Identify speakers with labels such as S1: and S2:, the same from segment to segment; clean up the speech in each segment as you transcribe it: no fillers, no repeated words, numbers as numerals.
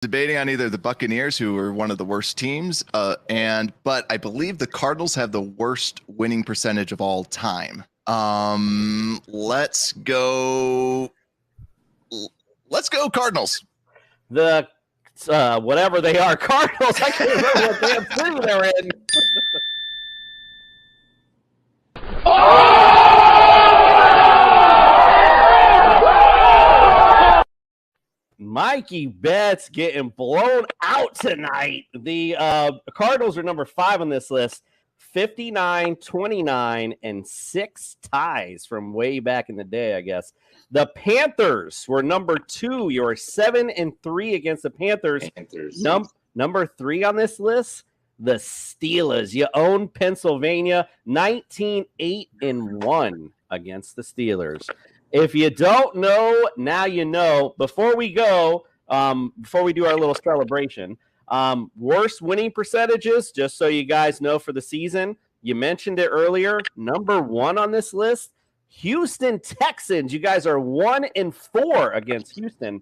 S1: debating on either the Buccaneers, who are one of the worst teams, but I believe the Cardinals have the worst winning percentage of all time. Let's go Cardinals.
S2: The whatever they are, Cardinals. I can't remember what damn city they're in. Mikey Betts getting blown out tonight. The Cardinals are number 5 on this list. 59, 29, and 6 ties from way back in the day, I guess. The Panthers were number 2. You're 7-3 against the Panthers. Number 3 on this list, the Steelers. You own Pennsylvania, 19-8-1 against the Steelers. If you don't know, now you know. Before we go, before we do our little celebration, worst winning percentages, just so you guys know for the season. You mentioned it earlier. Number 1 on this list, Houston Texans. You guys are 1-4 against Houston.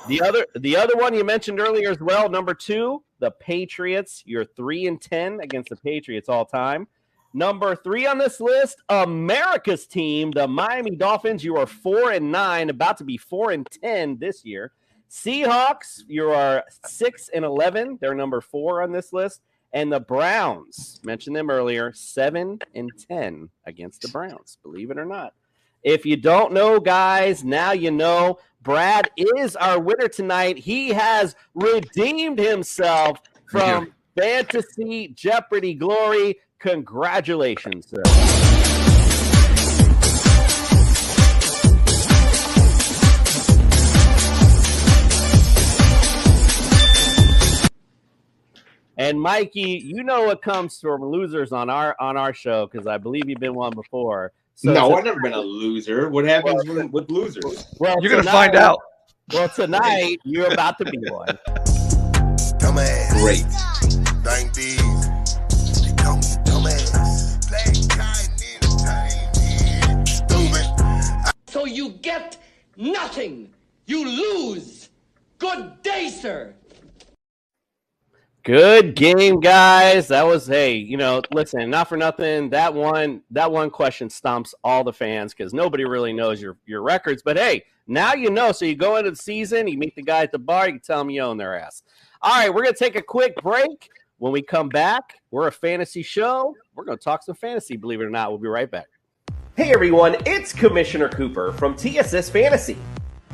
S2: The other one you mentioned earlier as well, number 2, the Patriots. You're 3-10 against the Patriots all time. Number 3 on this list, America's team, the Miami Dolphins. You are 4-9, about to be 4-10 this year. Seahawks, you are 6-11. They're number 4 on this list. And the Browns, mentioned them earlier, 7-10 against the Browns, believe it or not. If you don't know, guys, now you know. Brad is our winner tonight. He has redeemed himself from Fantasy Jeopardy glory. Congratulations, sir. And Mikey, you know what comes from losers on our show, because I believe you've been one before.
S3: So no, I've never been a loser. What happens with losers?
S4: Well, you're going to find out.
S2: Well, tonight, you're about to be one.
S3: Great.
S5: So you get nothing. You lose. Good day, sir.
S2: Good game, guys. That was, listen, not for nothing. That one question stumps all the fans because nobody really knows your records. But hey, now you know. So you go into the season, you meet the guy at the bar, you can tell them you own their ass. All right, we're going to take a quick break. When we come back, we're a fantasy show. We're going to talk some fantasy, believe it or not. We'll be right back. Hey, everyone. It's Commissioner Cooper from TSS Fantasy.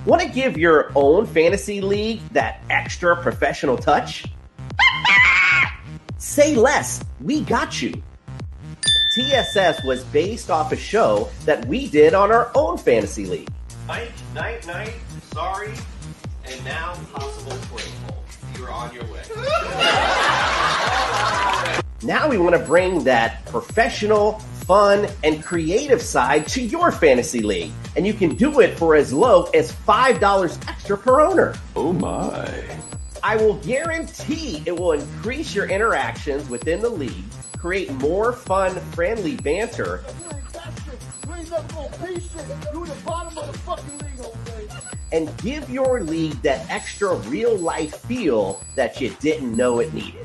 S2: Want to give your own fantasy league that extra professional touch? Say less, we got you. TSS was based off a show that we did on our own fantasy league. Night, sorry, and now possible grateful. You're on your way. Now we want to bring that professional, fun, and creative side to your fantasy league. And you can do it for as low as $5 extra per owner.
S4: Oh my.
S2: I will guarantee it will increase your interactions within the league, create more fun, friendly banter, and give your league that extra real-life feel that you didn't know it needed.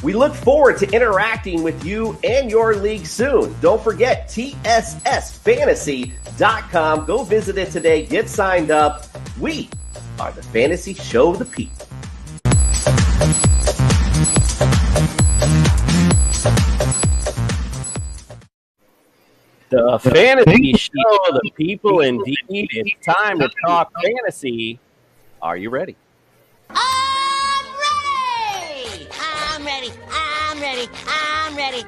S2: We look forward to interacting with you and your league soon. Don't forget TSSFantasy.com. Go visit it today. Get signed up. We are the fantasy show of the people. The fantasy show of the people indeed. It's time to talk fantasy. Are you ready?
S6: I'm ready.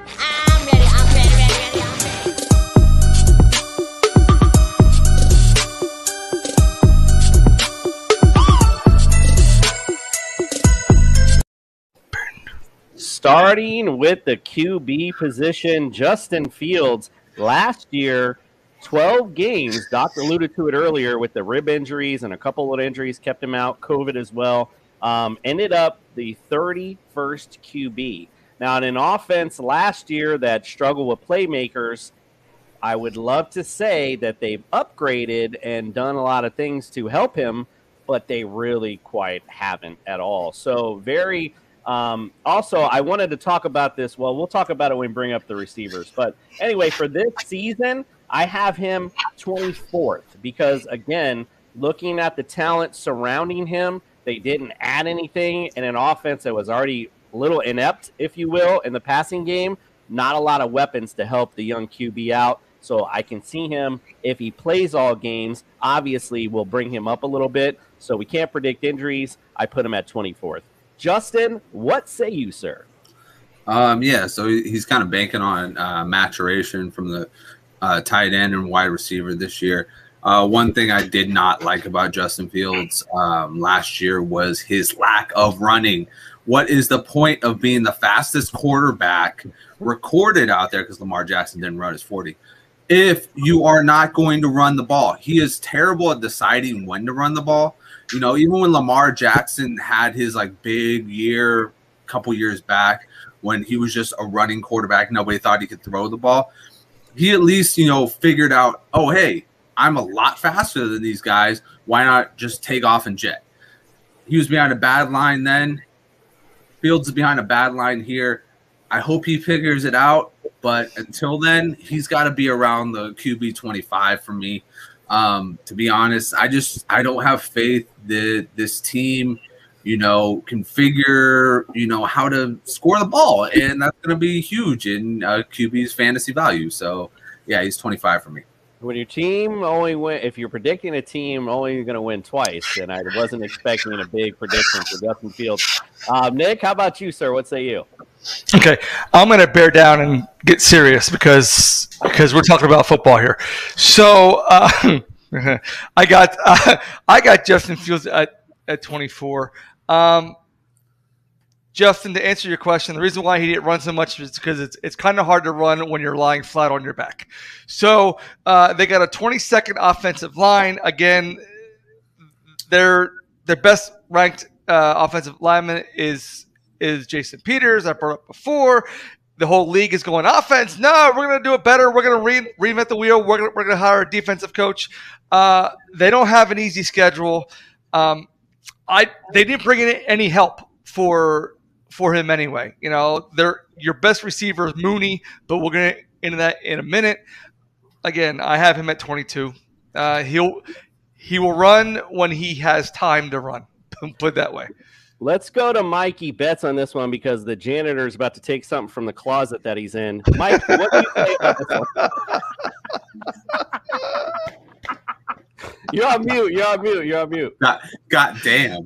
S2: Starting with the QB position, Justin Fields, last year, 12 games. Doc alluded to it earlier with the rib injuries and a couple of injuries kept him out, COVID as well. Ended up the 31st QB. Now, in an offense last year that struggled with playmakers, I would love to say that they've upgraded and done a lot of things to help him, but they really quite haven't at all. So very also, I wanted to talk about this. Well, we'll talk about it when we bring up the receivers. But anyway, for this season, I have him 24th because, again, looking at the talent surrounding him, they didn't add anything in an offense that was already a little inept, if you will, in the passing game. Not a lot of weapons to help the young QB out. So I can see him, if he plays all games, obviously we'll bring him up a little bit. So we can't predict injuries. I put him at 24th. Justin, what say you, sir?
S7: Yeah, so he's kind of banking on maturation from the tight end and wide receiver this year. One thing I did not like about Justin Fields last year was his lack of running. What is the point of being the fastest quarterback recorded out there, because Lamar Jackson didn't run his 40, if you are not going to run the ball? He is terrible at deciding when to run the ball. You know, even when Lamar Jackson had his like big year a couple years back when he was just a running quarterback, nobody thought he could throw the ball. He at least, you know, figured out, oh, hey, I'm a lot faster than these guys. Why not just take off and jet? He was behind a bad line then. Fields is behind a bad line here. I hope he figures it out, but until then, he's got to be around the QB 25 for me. To be honest, I don't have faith that this team, you know, can figure, you know, how to score the ball, and that's going to be huge in QB's fantasy value. So, yeah, he's 25 for me.
S2: When your team only win, if you're predicting a team only going to win twice, and I wasn't expecting a big prediction for Justin Fields. Nick, how about you, sir? What say you?
S4: Okay, I'm going to bear down and get serious because we're talking about football here. So I got Justin Fields at 24. Justin, to answer your question, the reason why he didn't run so much is because it's kind of hard to run when you're lying flat on your back. So they got a 22nd offensive line. Again, their best ranked offensive lineman is Jason Peters. I brought up before. The whole league is going offense. No, we're going to do it better. We're going to reinvent the wheel. We're going to hire a defensive coach. They don't have an easy schedule. They didn't bring in any help for him anyway. You know, your best receiver is Mooney, but we're going to into that in a minute. Again, I have him at 22. He will run when he has time to run. Put it that way.
S2: Let's go to Mikey Betts on this one because the janitor is about to take something from the closet that he's in. Mike, what do you say about this one? You're on mute.
S7: God damn.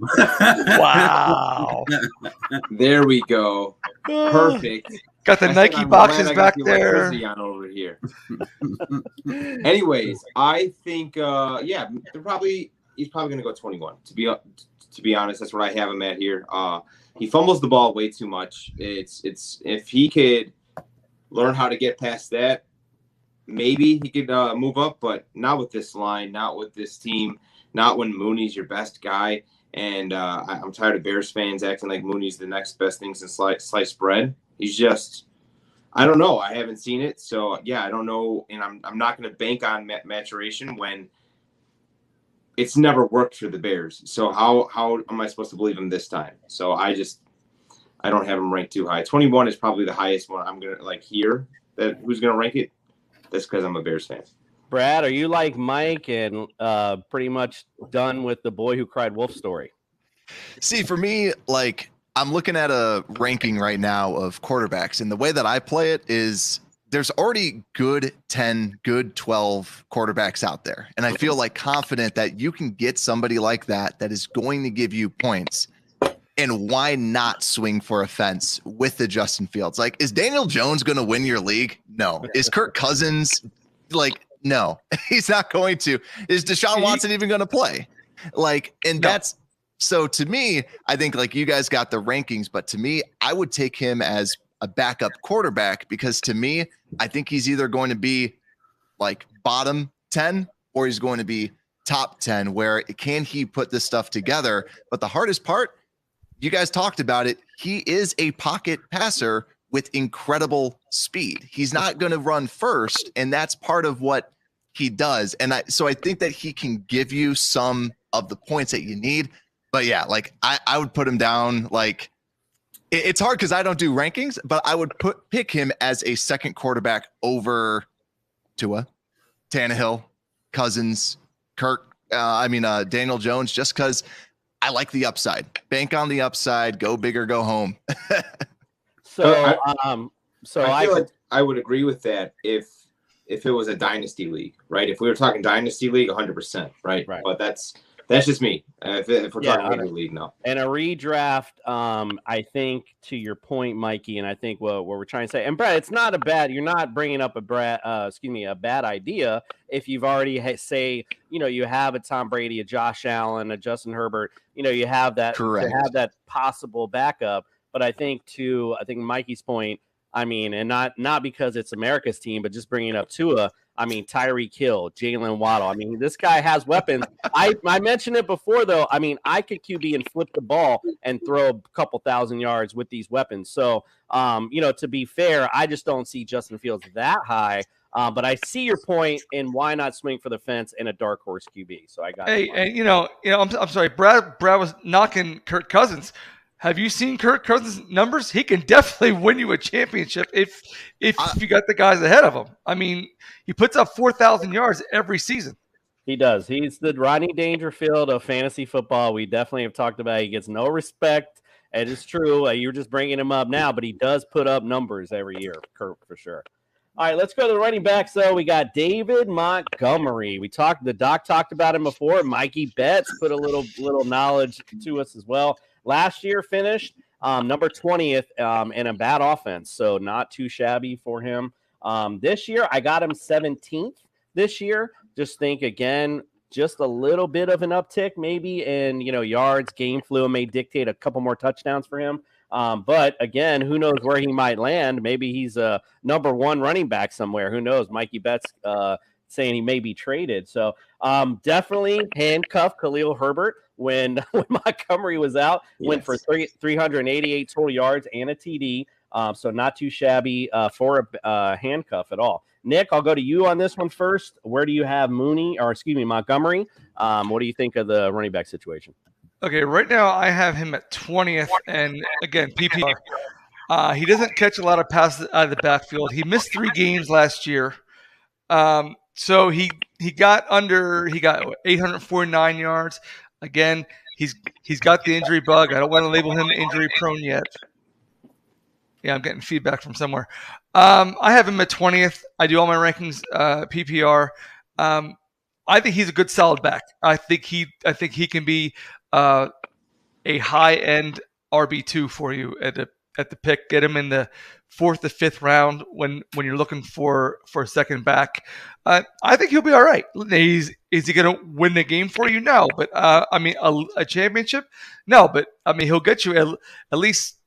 S4: Wow.
S3: There we go. Perfect.
S4: Got the Nike boxes back there.
S3: On over here. Anyways, I think he's probably going to go 21. To be honest, that's what I have him at here. He fumbles the ball way too much. It's if he could learn how to get past that, maybe he could move up, but not with this line, not with this team, not when Mooney's your best guy. And I'm tired of Bears fans acting like Mooney's the next best thing since sliced bread. He's just, I don't know. I haven't seen it. So, yeah, I don't know. And I'm not going to bank on maturation when it's never worked for the Bears. So how am I supposed to believe him this time? So I don't have him ranked too high. 21 is probably the highest one I'm going to hear that who's going to rank it. That's because I'm a Bears fan.
S2: Brad, are you like Mike and pretty much done with the boy who cried wolf story?
S1: See, for me, I'm looking at a ranking right now of quarterbacks, and the way that I play it is there's already good 10, good 12 quarterbacks out there. And I feel confident that you can get somebody like that is going to give you points. And why not swing for a fence with the Justin Fields? Is Daniel Jones going to win your league? No. Is Kirk Cousins no, he's not going to. Is Deshaun Watson even going to play? That's so to me, I think you guys got the rankings, but to me, I would take him as a backup quarterback because to me, I think he's either going to be like bottom 10 or he's going to be top 10, where can he put this stuff together? But the hardest part, you guys talked about it, he is a pocket passer with incredible speed. He's not going to run first, and that's part of what he does. And so I think that he can give you some of the points that you need. But yeah, like I would put him down. Like it's hard because I don't do rankings, but I would pick him as a second quarterback over Tua, Tannehill, Cousins, Kirk. Daniel Jones, just because I like the upside. Bank on the upside. Go big or go home.
S3: I feel like I would agree with that if it was a dynasty league, right? If we were talking dynasty league, 100%, right? But that's just me. If we're talking regular league, no.
S2: And a redraft, I think to your point, Mikey, and I think what we're trying to say, and Brad, it's not you're not bringing up a bad idea if you've already say, you have a Tom Brady, a Josh Allen, a Justin Herbert, you have that,
S1: correct,
S2: to have that possible backup. But I think Mikey's point, and not because it's America's team, but just bringing up Tua. Tyreek Hill, Jalen Waddle. This guy has weapons. I mentioned it before, though. I could QB and flip the ball and throw a couple thousand yards with these weapons. So, to be fair, I just don't see Justin Fields that high. But I see your point, and why not swing for the fence in a dark horse QB? So I got.
S4: Hey, and I'm sorry, Brad was knocking Kirk Cousins. Have you seen Kirk Cousins' numbers? He can definitely win you a championship if you got the guys ahead of him. He puts up 4,000 yards every season.
S2: He does. He's the Rodney Dangerfield of fantasy football. We definitely have talked about it. He gets no respect. It is true. You're just bringing him up now, but he does put up numbers every year, Kirk, for sure. All right, let's go to the running backs, though. We got David Montgomery. The doc talked about him before. Mikey Betts put a little knowledge to us as well. Last year finished number 20th in a bad offense, so not too shabby for him. This year, I got him 17th this year. Just think, again, just a little bit of an uptick maybe in, yards. Game fluid may dictate a couple more touchdowns for him. But, again, who knows where he might land. Maybe he's a number one running back somewhere. Who knows? Mikey Betts saying he may be traded. So definitely handcuff Khalil Herbert when Montgomery was out. Yes. Went for 388 total yards and a TD. So not too shabby for a handcuff at all. Nick, I'll go to you on this one first. Where do you have Montgomery? What do you think of the running back situation?
S4: Okay, right now I have him at 20th, and again, PPR. He doesn't catch a lot of passes out of the backfield. He missed 3 games last year. So he got 849 yards. Again, he's got the injury bug. I don't want to label him injury prone yet. Yeah, I'm getting feedback from somewhere. I have him at 20th. I do all my rankings PPR. I think he's a good solid back. I think he can be a high end RB2 for you at the pick. Get him in the 4th to 5th round when you're looking for a second back. I think he'll be all right. Is he going to win the game for you? No, but a championship? No, but he'll get you at least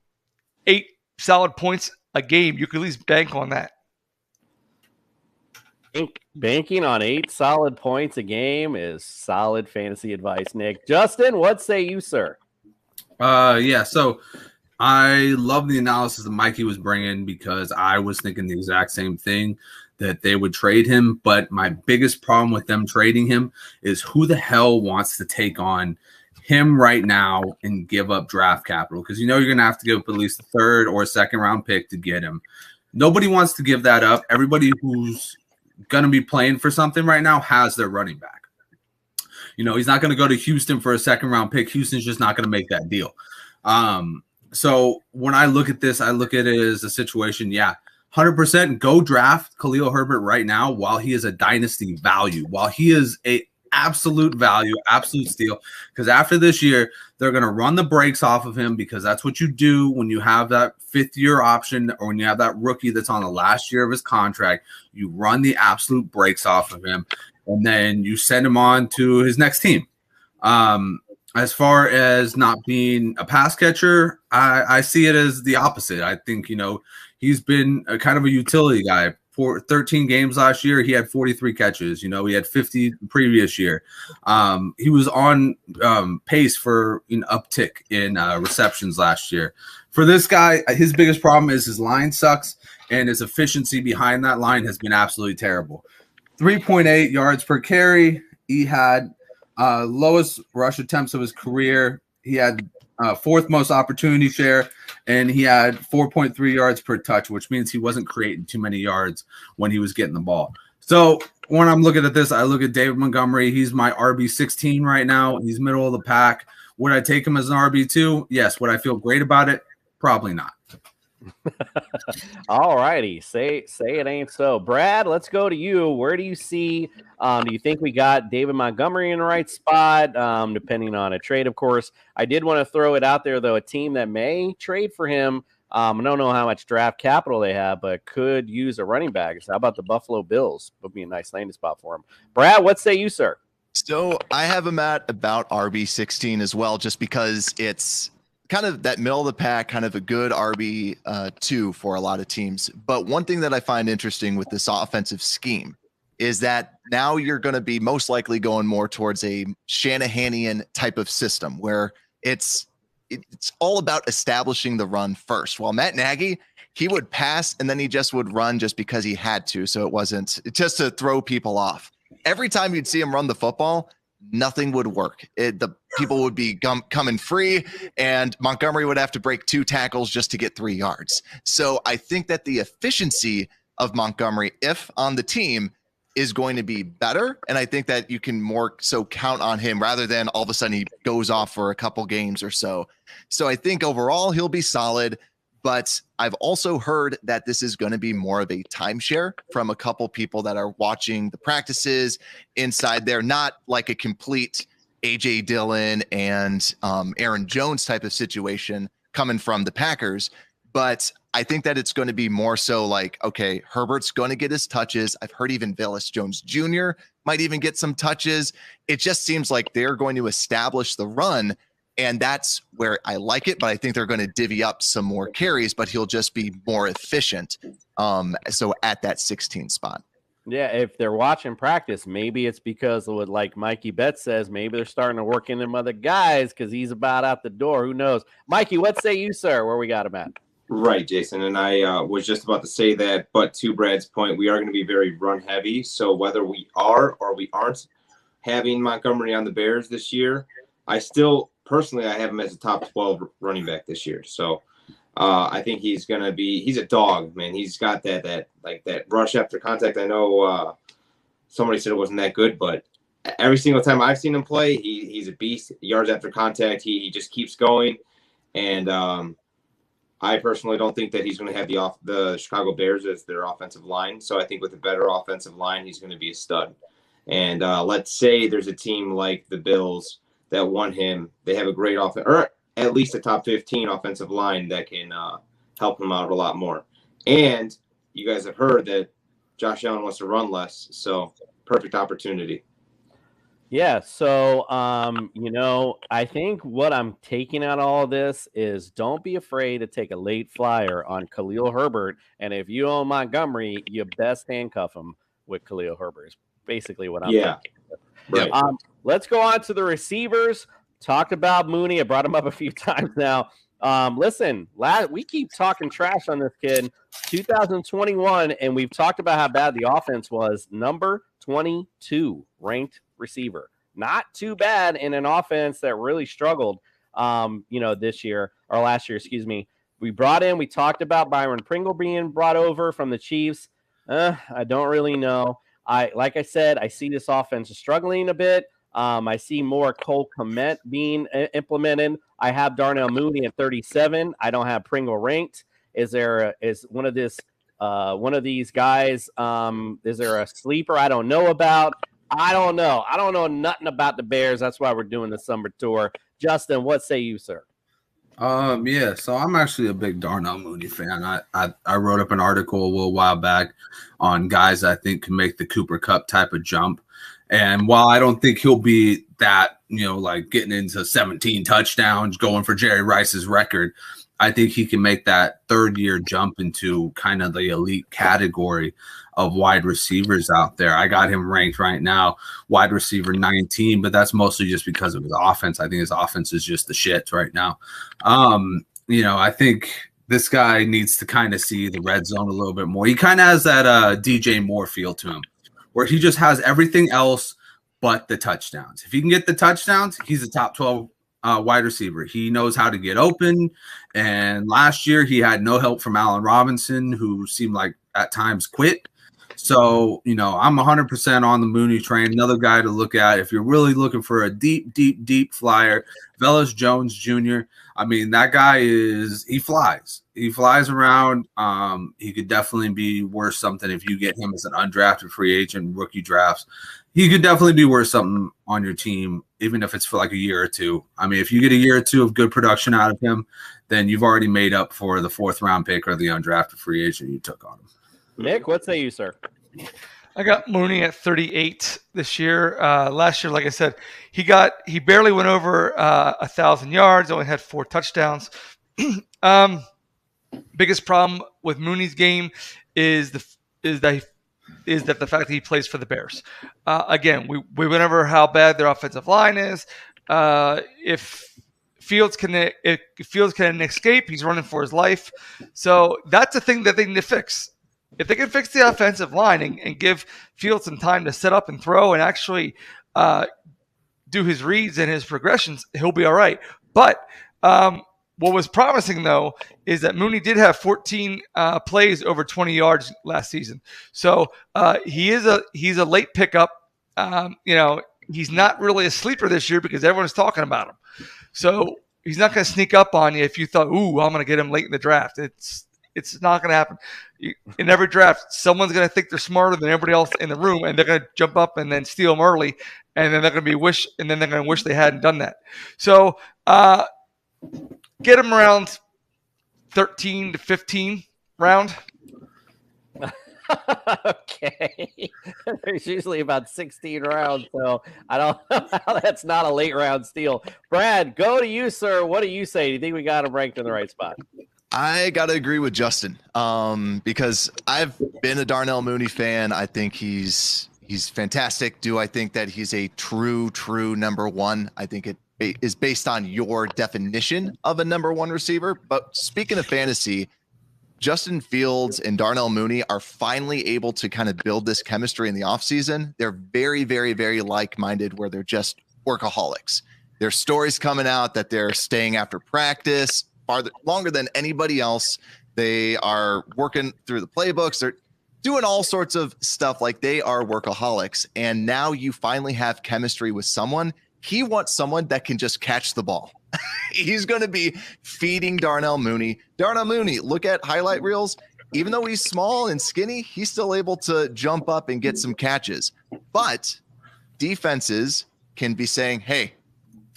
S4: 8 solid points a game. You can at least bank on that.
S2: Banking on 8 solid points a game is solid fantasy advice, Nick. Justin, what say you, sir?
S7: So I love the analysis that Mikey was bringing because I was thinking the exact same thing, that they would trade him. But my biggest problem with them trading him is who the hell wants to take on him right now and give up draft capital? Because you're going to have to give up at least a 3rd or a 2nd round pick to get him. Nobody wants to give that up. Everybody who's going to be playing for something right now has their running back. He's not going to go to Houston for a 2nd round pick. Houston's just not going to make that deal. So when I look at this, I look at it as a situation, 100% go draft Khalil Herbert right now while he is a dynasty value, while he is a absolute value, absolute steal. Because after this year, they're going to run the brakes off of him, because that's what you do when you have that 5th-year option, or when you have that rookie that's on the last year of his contract. You run the absolute brakes off of him, and then you send him on to his next team. As far as not being a pass catcher, I see it as the opposite. I think, he's been a kind of a utility guy for 13 games last year, he had 43 catches. You know, he had 50 the previous year. He was on pace for an uptick in receptions last year. For this guy, his biggest problem is his line sucks, and his efficiency behind that line has been absolutely terrible. 3.8 yards per carry. He had lowest rush attempts of his career. He had fourth most opportunity share, and he had 4.3 yards per touch, which means he wasn't creating too many yards when he was getting the ball. So when I'm looking at this, I look at David Montgomery. He's my RB16 right now. He's middle of the pack. Would I take him as an RB2? Yes. Would I feel great about it? Probably not.
S2: All righty. Say it ain't so. Brad, let's go to you. Where do you see do you think we got David Montgomery in the right spot? Depending on a trade, of course. I did want to throw it out there, though, a team that may trade for him. I don't know how much draft capital they have, but could use a running back. So how about the Buffalo Bills? Would be a nice landing spot for him. Brad, what say you, sir?
S1: So I have him at about RB16 as well, just because it's kind of that middle of the pack, kind of a good RB2 for a lot of teams. But one thing that I find interesting with this offensive scheme is that now you're going to be most likely going more towards a Shanahanian type of system where it's all about establishing the run first. While Matt Nagy, he would pass and then he just would run just because he had to. So it wasn't just to throw people off. Every time you'd see him run the football, nothing would work. The people would be coming free, and Montgomery would have to break 2 tackles just to get 3 yards. So I think that the efficiency of Montgomery, if on the team, is going to be better. And I think that you can more so count on him rather than all of a sudden he goes off for a couple games or so. So I think overall he'll be solid. But I've also heard that this is going to be more of a timeshare from a couple people that are watching the practices inside there, not like a complete AJ Dillon and Aaron Jones type of situation coming from the Packers. But I think that it's going to be more so like, okay, Herbert's going to get his touches. I've heard even Velus Jones Jr. might even get some touches. It just seems like they're going to establish the run. And that's where I like it, but I think they're going to divvy up some more carries, but he'll just be more efficient. So at that 16 spot.
S2: Yeah, if they're watching practice, maybe it's because of what, like Mikey Betts says, maybe they're starting to work in them other guys because he's about out the door. Who knows? Mikey, what say you, sir, where we got him at?
S3: Right, Jason. And I was just about to say that, but to Brad's point, we are going to be very run heavy. So whether we are or we aren't having Montgomery on the Bears this year, personally, I have him as a top 12 running back this year. So I think he's a dog, man. He's got that rush after contact. I know somebody said it wasn't that good, but every single time I've seen him play, he's a beast. Yards after contact, he just keeps going. And I personally don't think that he's going to have the Chicago Bears as their offensive line. So I think with a better offensive line, he's going to be a stud. And let's say there's a team like the Bills that want him. They have a great offense, or at least a top 15 offensive line that can help him out a lot more. And you guys have heard that Josh Allen wants to run less, so perfect opportunity.
S2: Yeah, so I think what I'm taking out of all of this is don't be afraid to take a late flyer on Khalil Herbert. And if you own Montgomery, you best handcuff him with Khalil Herbert. Is basically what I'm thinking.
S3: Right.
S2: Let's go on to the receivers. Talked about Mooney. I brought him up a few times now. Listen, we keep talking trash on this kid. 2021, and we've talked about how bad the offense was. Number 22 ranked receiver. Not too bad in an offense that really struggled, this year or last year, excuse me. We talked about Byron Pringle being brought over from the Chiefs. I don't really know. Like I said, I see this offense struggling a bit. I see more Cole Kmet being implemented. I have Darnell Mooney at 37. I don't have Pringle ranked. Is one of these guys? Is there a sleeper I don't know about? I don't know. I don't know nothing about the Bears. That's why we're doing the summer tour. Justin, what say you, sir?
S7: Yeah, so I'm actually a big Darnell Mooney fan. I wrote up an article a little while back on guys I think can make the Cooper Kupp type of jump. And while I don't think he'll be that, like getting into 17 touchdowns, going for Jerry Rice's record, I think he can make that third-year jump into kind of the elite category. of wide receivers out there. I got him ranked right now wide receiver 19, but that's mostly just because of his offense. I think his offense is just the shit right now. I think this guy needs to kind of see the red zone a little bit more. He kind of has that DJ Moore feel to him, where he just has everything else but the touchdowns. If he can get the touchdowns, he's a top 12 wide receiver. He knows how to get open. And last year he had no help from Allen Robinson, who seemed like at times quit. So, I'm 100% on the Mooney train. Another guy to look at if you're really looking for a deep flyer, Velus Jones Jr. I mean, that guy he flies. He flies around. He could definitely be worth something if you get him as an undrafted free agent, rookie drafts. He could definitely be worth something on your team, even if it's for like a year or two. I mean, if you get a year or two of good production out of him, then you've already made up for the 4th round pick or the undrafted free agent you took on him.
S2: Nick, what say you, sir?
S4: I got Mooney at 38 this year. Last year, like I said, he barely went over 1,000 yards, only had 4 touchdowns. Biggest problem with Mooney's game is that the fact that he plays for the Bears. Again, we went over how bad their offensive line is. If Fields can escape, he's running for his life. So that's a thing that they need to fix. If they can fix the offensive line and give Fields some time to set up and throw and actually do his reads and his progressions, he'll be all right. But what was promising, though, is that Mooney did have 14 plays over 20 yards last season. So he's a late pickup. He's not really a sleeper this year because everyone's talking about him. So he's not going to sneak up on you if you thought, "Ooh, I'm going to get him late in the draft." It's not going to happen. In every draft, someone's going to think they're smarter than everybody else in the room, and they're going to jump up and then steal them early, and then they're going to wish they hadn't done that. So get him around 13 to 15 round.
S2: Okay. There's usually about 16 rounds, so I don't know how that's not a late round steal. Brad, go to you, sir. What do you say? Do you think we got him ranked in the right spot?
S1: I got to agree with Justin because I've been a Darnell Mooney fan. I think he's fantastic. Do I think that he's a true number one? I think it is based on your definition of a number one receiver. But speaking of fantasy, Justin Fields and Darnell Mooney are finally able to kind of build this chemistry in the offseason. They're very, very, very like-minded where they're just workaholics. There's stories coming out that they're staying after practice longer than anybody else. They are working through the playbooks. They're doing all sorts of stuff. Like, they are workaholics. And now you finally have chemistry with someone. He wants someone that can just catch the ball. He's going to be feeding Darnell Mooney. Darnell Mooney, look at highlight reels. Even though he's small and skinny, he's still able to jump up and get some catches. But defenses can be saying, hey,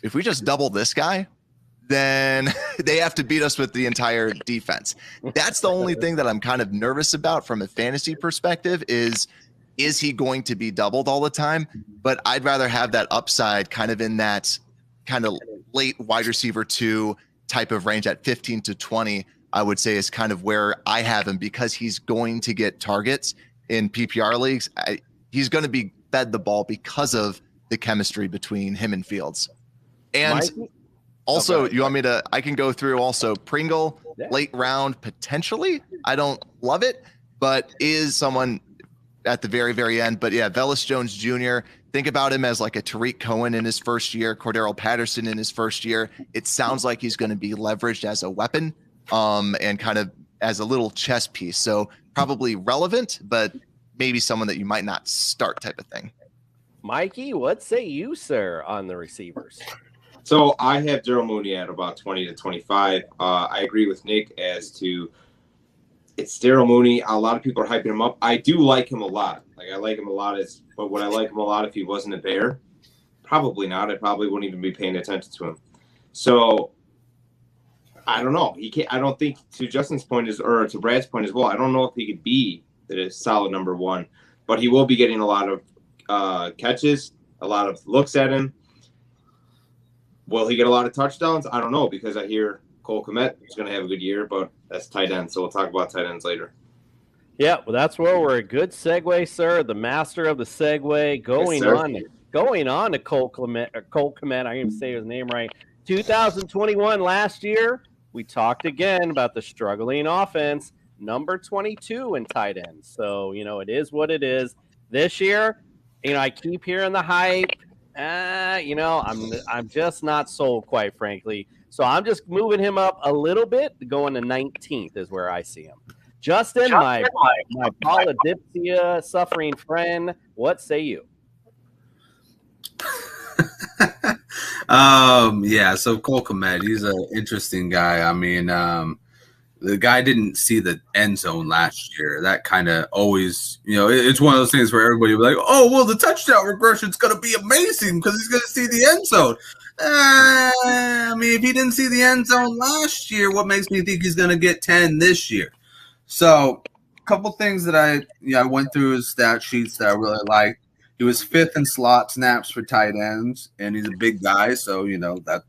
S1: if we just double this guy, then they have to beat us with the entire defense. That's the only thing that I'm kind of nervous about from a fantasy perspective is he going to be doubled all the time? But I'd rather have that upside kind of in that kind of late wide receiver 2 type of range at 15 to 20, I would say is kind of where I have him because he's going to get targets in PPR leagues. He's going to be fed the ball because of the chemistry between him and Fields. And also, you want me to, I can go through also Pringle, late round, potentially. I don't love it, but is someone at the very, very end. But yeah, Velus Jones Jr., think about him as like a Tariq Cohen in his first year, Cordero Patterson in his first year. It sounds like he's going to be leveraged as a weapon and kind of as a little chess piece. So probably relevant, but maybe someone that you might not start type of thing.
S2: Mikey, what say you, sir, on the receivers?
S3: So I have Darnell Mooney at about 20 to 25. I agree with Nick as to it's Darnell Mooney. A lot of people are hyping him up. I do like him a lot. Like, I like him a lot. But would I like him a lot if he wasn't a Bear? Probably not. I probably wouldn't even be paying attention to him. So I don't know. He can't. I don't think, to Justin's point or to Brad's point as well, I don't know if he could be the solid number one. But he will be getting a lot of catches, a lot of looks at him. Will he get a lot of touchdowns? I don't know, because I hear Cole Kmet is going to have a good year, but that's tight end, so we'll talk about tight ends later.
S2: Yeah, well, that's where we're a good segue, sir. The master of the segue, going on to Cole Clement. Cole Clement, I can even say his name right. 2021 last year, we talked again about the struggling offense, number 22 in tight ends. So it is what it is. This year, I keep hearing the hype. I'm just not sold, quite frankly. So I'm just moving him up a little bit, going to 19th is where I see him. Justin, my polydipsia suffering friend, what say you?
S7: Yeah, so Cole Kmet, he's an interesting guy. I mean, the guy didn't see the end zone last year. That kind of always, it's one of those things where everybody will be like, oh, well, the touchdown regression is going to be amazing because he's going to see the end zone. I mean, if he didn't see the end zone last year, what makes me think he's going to get 10 this year? So a couple things that I went through his stat sheets that I really liked. He was 5th in slot snaps for tight ends, and he's a big guy, so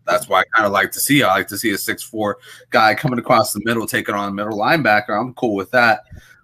S7: that's why I kind of like to see. I like to see a 6'4" guy coming across the middle, taking on a middle linebacker. I'm cool with that.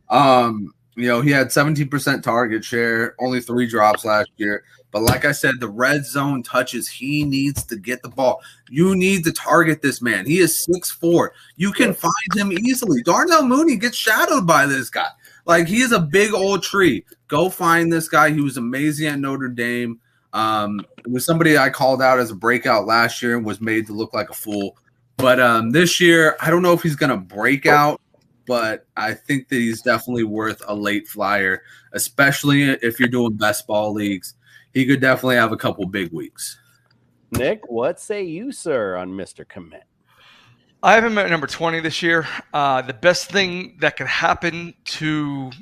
S7: He had 17% target share, only 3 drops last year. But like I said, the red zone touches, he needs to get the ball. You need to target this man. He is 6'4". You can find him easily. Darnell Mooney gets shadowed by this guy. Like, he is a big old tree. Go find this guy. He was amazing at Notre Dame. It was somebody I called out as a breakout last year and was made to look like a fool. But this year, I don't know if he's going to break out, but I think that he's definitely worth a late flyer, especially if you're doing best ball leagues. He could definitely have a couple big weeks.
S2: Nick, what say you, sir, on Mr. Commit?
S4: I have him at number 20 this year. The best thing that could happen to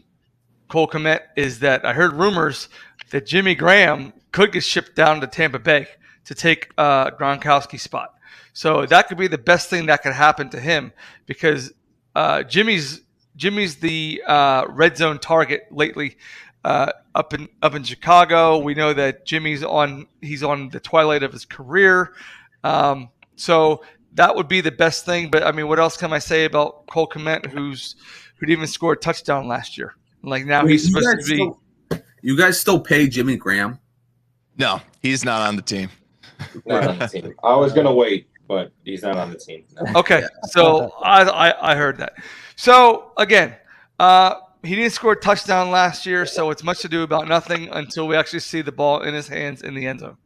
S4: Cole Kmet is that I heard rumors that Jimmy Graham could get shipped down to Tampa Bay to take Gronkowski's spot. So that could be the best thing that could happen to him because Jimmy's the red zone target lately up in Chicago. We know that he's on the twilight of his career. So that would be the best thing. But I mean, what else can I say about Cole Kmet, who didn't even score a touchdown last year? Like now he's supposed to be.
S7: You guys still pay Jimmy Graham?
S1: No, he's not on the team.
S3: Not on the team. I was gonna wait, but he's not on the team. No.
S4: Okay, so I heard that. So again, he didn't score a touchdown last year, so it's much ado about nothing until we actually see the ball in his hands in the end zone.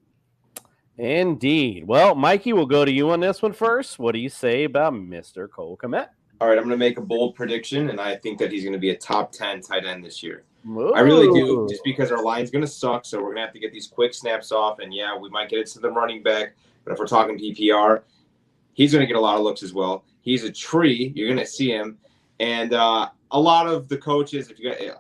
S2: Indeed. Well, Mikey, we'll go to you on this one first. What do you say about Mr. Cole Kmet?
S3: All right, I'm going to make a bold prediction, and I think that he's going to be a top 10 tight end this year.
S2: Ooh.
S3: I really do, just because our line's going to suck, so we're going to have to get these quick snaps off, and yeah, we might get it to the running back, but if we're talking PPR, he's going to get a lot of looks as well. He's a tree. You're going to see him, and a lot of the coaches,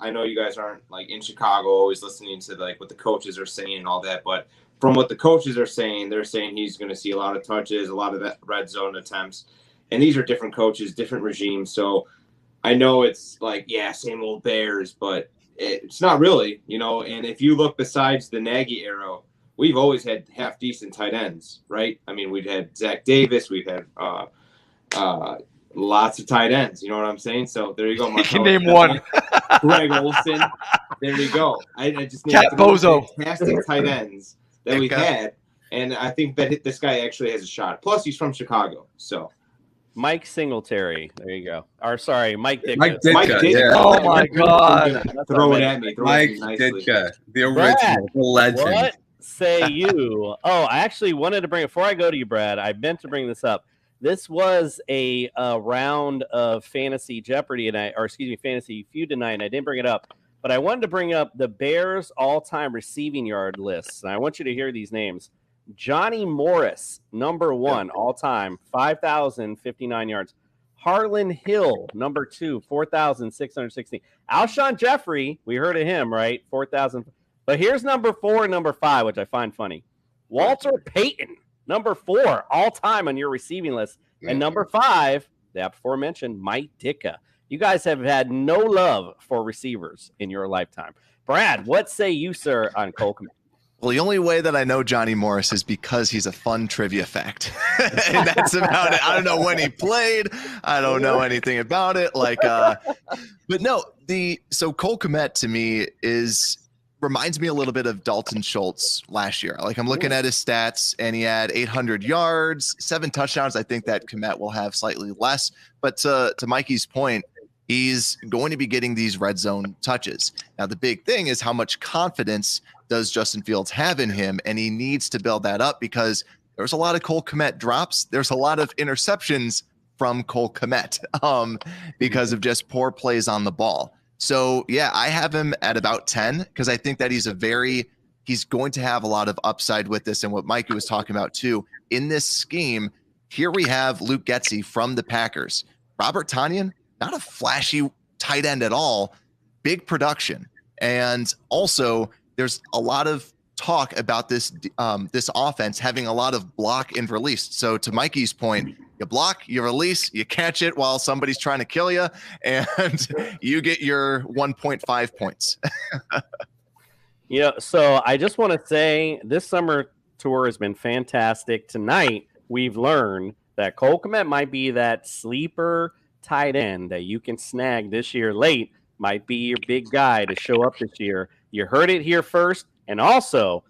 S3: I know you guys aren't like in Chicago always listening to like what the coaches are saying and all that, but from what the coaches are saying, they're saying he's going to see a lot of touches, a lot of that red zone attempts. And these are different coaches, different regimes. So I know it's like, yeah, same old Bears, but it's not really, And if you look besides the Nagy era, we've always had half decent tight ends, right? I mean, we've had Zach Davis, we've had lots of tight ends. You know what I'm saying? So there you go.
S4: You can name one.
S3: Greg Olson. There you go. I just
S4: Cat Bozo.
S3: Fantastic tight ends that we've had. And I think that this guy actually has a shot. Plus, he's from Chicago. So
S2: Mike Singletary. There you go. Or sorry, Mike Ditka.
S7: Mike Ditka. Yeah.
S4: Oh my God.
S3: Throw it at me.
S7: Mike Ditka, the original, the legend.
S2: What say you? Oh, I actually wanted to bring it before I go to you, Brad. I meant to bring this up. This was a round of Fantasy Jeopardy Fantasy Feud tonight, and I didn't bring it up. But I wanted to bring up the Bears' all-time receiving yard lists, and I want you to hear these names. Johnny Morris, number 1 all-time, 5,059 yards. Harlan Hill, number 2, 4,616. Alshon Jeffrey, we heard of him, right? 4,000. But here's number 4 and number 5, which I find funny. Walter Payton, number 4 all-time on your receiving list. And number 5, the aforementioned Mike Ditka. You guys have had no love for receivers in your lifetime. Brad, what say you, sir, on Cole Kmet?
S1: Well, the only way that I know Johnny Morris is because he's a fun trivia fact. And that's about it. I don't know when he played. I don't know anything about it. But no, so Cole Kmet to me reminds me a little bit of Dalton Schultz last year. Like, I'm looking at his stats, and he had 800 yards, 7 touchdowns. I think that Kmet will have slightly less. But to Mikey's point, he's going to be getting these red zone touches. Now, the big thing is how much confidence does Justin Fields have in him, and he needs to build that up because there's a lot of Cole Kmet drops. There's a lot of interceptions from Cole Kmet because of just poor plays on the ball. So, yeah, I have him at about 10 because I think that he's going to have a lot of upside with this. And what Mikey was talking about, too, in this scheme, here we have Luke Getsy from the Packers. Robert Tonyan, not a flashy tight end at all, big production. And also, there's a lot of talk about this offense having a lot of block and release. So to Mikey's point, you block, you release, you catch it while somebody's trying to kill you, and you get your 1.5 points.
S2: Yeah, so I just want to say this summer tour has been fantastic. Tonight, we've learned that Cole Kmet might be that sleeper tight end that you can snag this year late, might be your big guy to show up this year. You heard it here first, and also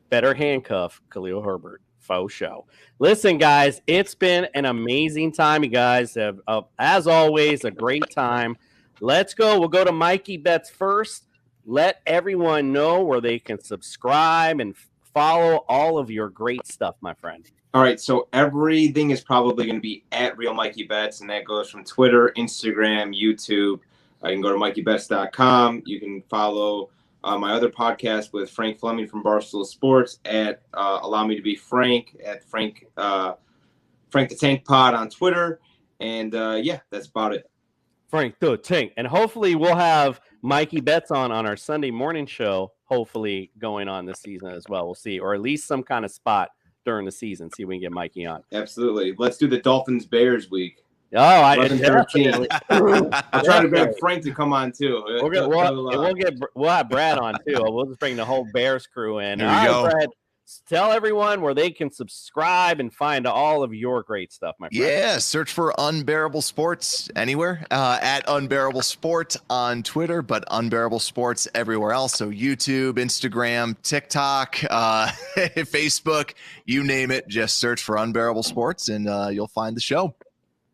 S2: better handcuff Khalil Herbert. Faux show. Listen, guys, it's been an amazing time. You guys have, as always, a great time. Let's go. We'll go to Mikey Bets first. Let everyone know where they can subscribe and follow all of your great stuff, my friend.
S3: All right, so everything is probably going to be at Real Mikey Bets, and that goes from Twitter, Instagram, YouTube. You can go to MikeyBets.com. You can follow my other podcast with Frank Fleming from Barstool Sports at Allow Me to Be Frank, at Frank the Tank Pod on Twitter. And yeah, that's about it.
S2: Frank the Tank. And hopefully we'll have Mikey Bets on our Sunday morning show, hopefully going on this season as well. We'll see, or at least some kind of spot during the season. See if we can get Mikey on.
S3: Absolutely. Let's do the Dolphins-Bears week.
S2: Oh, I
S3: 11-13. I'm trying to grab Frank to come on too.
S2: We'll have Brad on too. We'll just bring the whole Bears crew in.
S1: There you go.
S2: Brad, tell everyone where they can subscribe and find all of your great stuff, my friend.
S1: Yeah, search for Unbearable Sports anywhere, at Unbearable Sport on Twitter, but Unbearable Sports everywhere else. So YouTube, Instagram, TikTok, Facebook, you name it. Just search for Unbearable Sports and you'll find the show.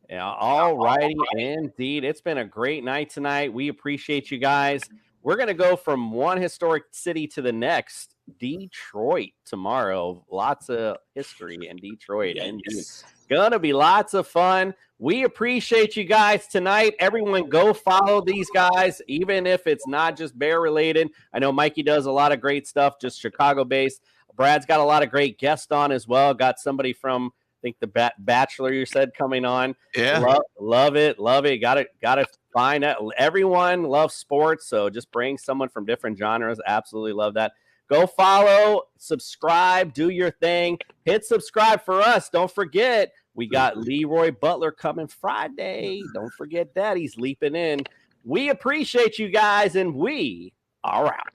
S2: Yeah, all righty, indeed. It's been a great night tonight. We appreciate you guys. We're going to go from one historic city to the next, Detroit, tomorrow. Lots of history in Detroit.
S3: Yes.
S2: Indeed. Going to be lots of fun. We appreciate you guys tonight. Everyone go follow these guys, even if it's not just Bear related. I know Mikey does a lot of great stuff, just Chicago-based. Brad's got a lot of great guests on as well. Got somebody from think the Bachelor you said coming on.
S1: Yeah.
S2: Love it. Gotta find out. Everyone loves sports, so just bring someone from different genres. Absolutely love that. Go follow, subscribe, do your thing. Hit subscribe for us. Don't forget, we got Leroy Butler coming Friday. Don't forget that. He's leaping in. We appreciate you guys, and we are out.